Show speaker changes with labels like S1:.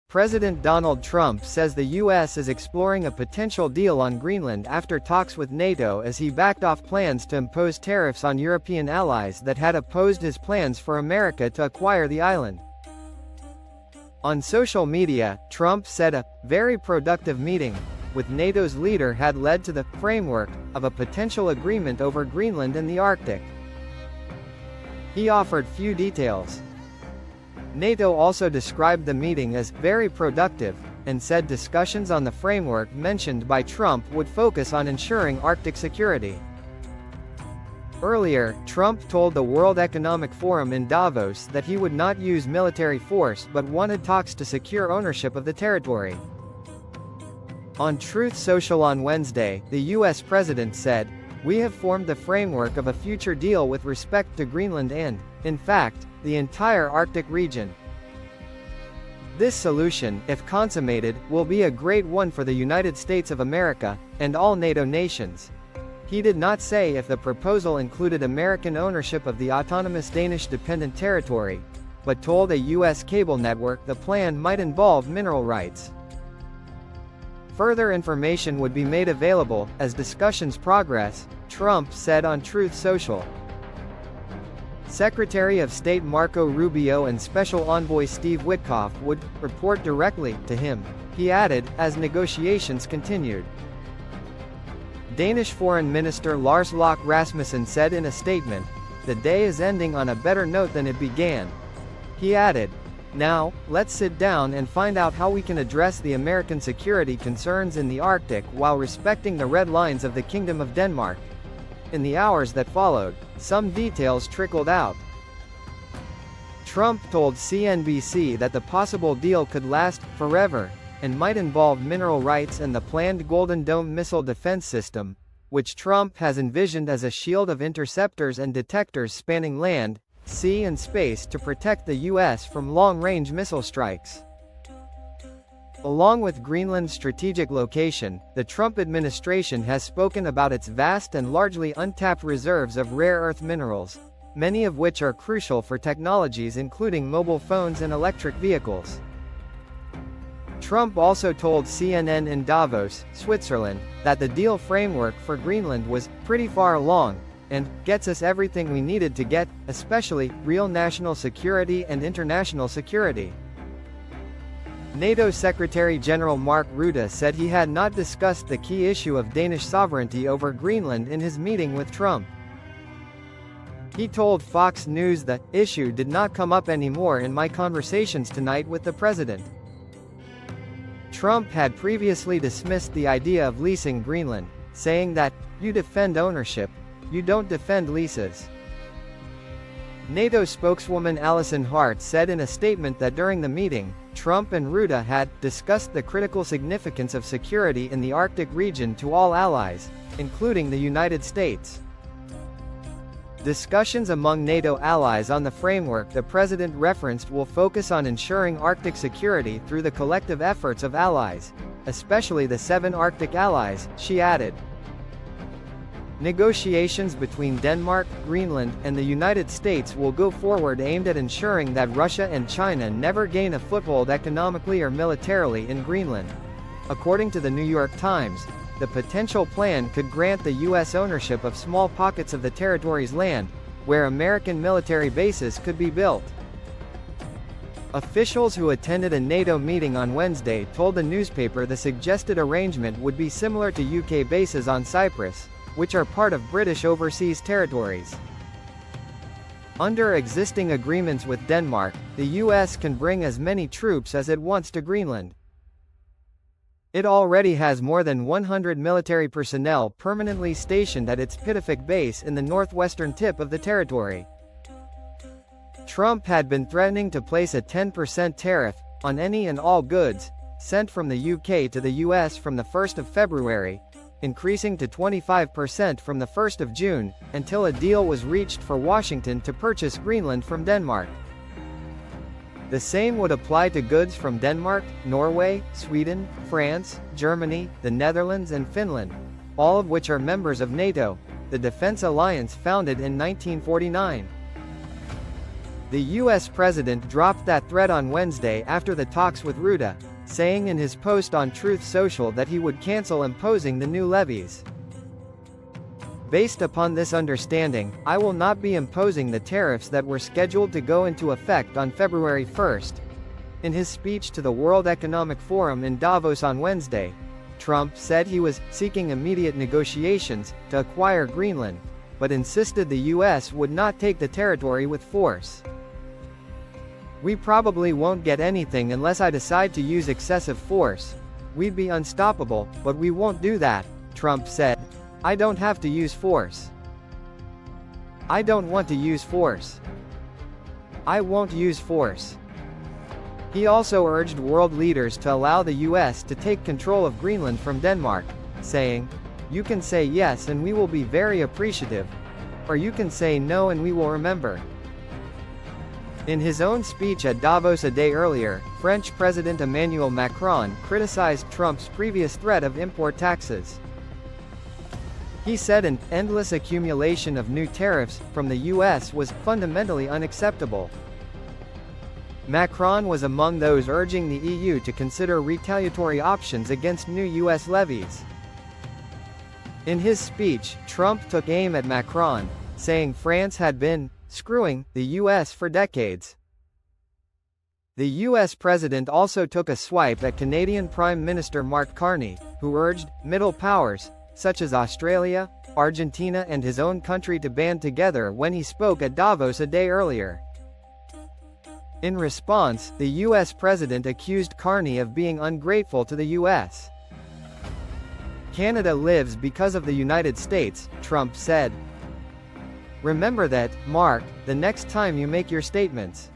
S1: President Donald Trump says the U.S. is exploring a potential deal on Greenland after talks with NATO as he backed off plans to impose tariffs on European allies that had opposed his plans for America to acquire the island. On social media, Trump said a very productive meeting with NATO's leader had led to the framework of a potential agreement over Greenland and the Arctic. He offered few details. NATO also described the meeting as very productive, and said discussions on the framework mentioned by Trump would focus on ensuring Arctic security. Earlier, Trump told the World Economic Forum in Davos that he would not use military force but wanted talks to secure ownership of the territory. On Truth Social on Wednesday, the U.S. president said, "We have formed the framework of a future deal with respect to Greenland and, in fact, the entire Arctic region. This solution, if consummated, will be a great one for the United States of America, and all NATO nations." He did not say if the proposal included American ownership of the autonomous Danish Dependent Territory, but told a U.S. cable network the plan might involve mineral rights. Further information would be made available as discussions progress, Trump said on Truth Social. Secretary of State Marco Rubio and Special Envoy Steve Witkoff would report directly to him, he added, as negotiations continued. Danish Foreign Minister Lars Løkke Rasmussen said in a statement, "The day is ending on a better note than it began." He added, "Now, let's sit down and find out how we can address the American security concerns in the Arctic while respecting the red lines of the Kingdom of Denmark." In the hours that followed, some details trickled out. Trump told CNBC that the possible deal could last forever, and might involve mineral rights and the planned Golden Dome missile defense system, which Trump has envisioned as a shield of interceptors and detectors spanning land, sea and space to protect the U.S. from long-range missile strikes. Along with Greenland's strategic location, the Trump administration has spoken about its vast and largely untapped reserves of rare earth minerals, many of which are crucial for technologies including mobile phones and electric vehicles. Trump also told CNN in Davos, Switzerland, that the deal framework for Greenland was pretty far along, and gets us everything we needed to get, especially real national security and international security. NATO Secretary-General Mark Rutte said he had not discussed the key issue of Danish sovereignty over Greenland in his meeting with Trump. He told Fox News the issue did not come up anymore in my conversations tonight with the president. Trump had previously dismissed the idea of leasing Greenland, saying that, "You defend ownership, you don't defend leases." NATO spokeswoman Alison Hart said in a statement that during the meeting, Trump and Rutte had discussed the critical significance of security in the Arctic region to all allies, including the United States. Discussions among NATO allies on the framework the president referenced will focus on ensuring Arctic security through the collective efforts of allies, especially the 7 Arctic allies, she added. Negotiations between Denmark, Greenland, and the United States will go forward aimed at ensuring that Russia and China never gain a foothold economically or militarily in Greenland. According to the New York Times, the potential plan could grant the U.S. ownership of small pockets of the territory's land, where American military bases could be built. Officials who attended a NATO meeting on Wednesday told the newspaper the suggested arrangement would be similar to UK bases on Cyprus, which are part of British overseas territories. Under existing agreements with Denmark, the U.S. can bring as many troops as it wants to Greenland. It already has more than 100 military personnel permanently stationed at its Pittafik base in the northwestern tip of the territory. Trump had been threatening to place a 10% tariff on any and all goods sent from the UK to the US from the 1st of February, increasing to 25% from the 1st of June, until a deal was reached for Washington to purchase Greenland from Denmark. The same would apply to goods from Denmark, Norway, Sweden, France, Germany, the Netherlands and Finland, all of which are members of NATO, the defense alliance founded in 1949. The US president dropped that threat on Wednesday after the talks with Rutte, saying in his post on Truth Social that he would cancel imposing the new levies. Based upon this understanding, I will not be imposing the tariffs that were scheduled to go into effect on February 1st. In his speech to the World Economic Forum in Davos on Wednesday, Trump said he was seeking immediate negotiations to acquire Greenland, but insisted the US would not take the territory with force. "We probably won't get anything unless I decide to use excessive force. We'd be unstoppable, but we won't do that," Trump said. "I don't have to use force. I don't want to use force. I won't use force." He also urged world leaders to allow the US to take control of Greenland from Denmark, saying, "You can say yes and we will be very appreciative. Or you can say no and we will remember." In his own speech at Davos a day earlier, French President Emmanuel Macron criticized Trump's previous threat of import taxes. He said an endless accumulation of new tariffs from the US was fundamentally unacceptable. Macron was among those urging the EU to consider retaliatory options against new US levies. In his speech, Trump took aim at Macron, saying France had been screwing the US for decades. The US president also took a swipe at Canadian Prime Minister Mark Carney, who urged middle powers, such as Australia, Argentina and his own country to band together when he spoke at Davos a day earlier. In response, the US president accused Carney of being ungrateful to the US. "Canada lives because of the United States," Trump said. "Remember that, Mark, the next time you make your statements."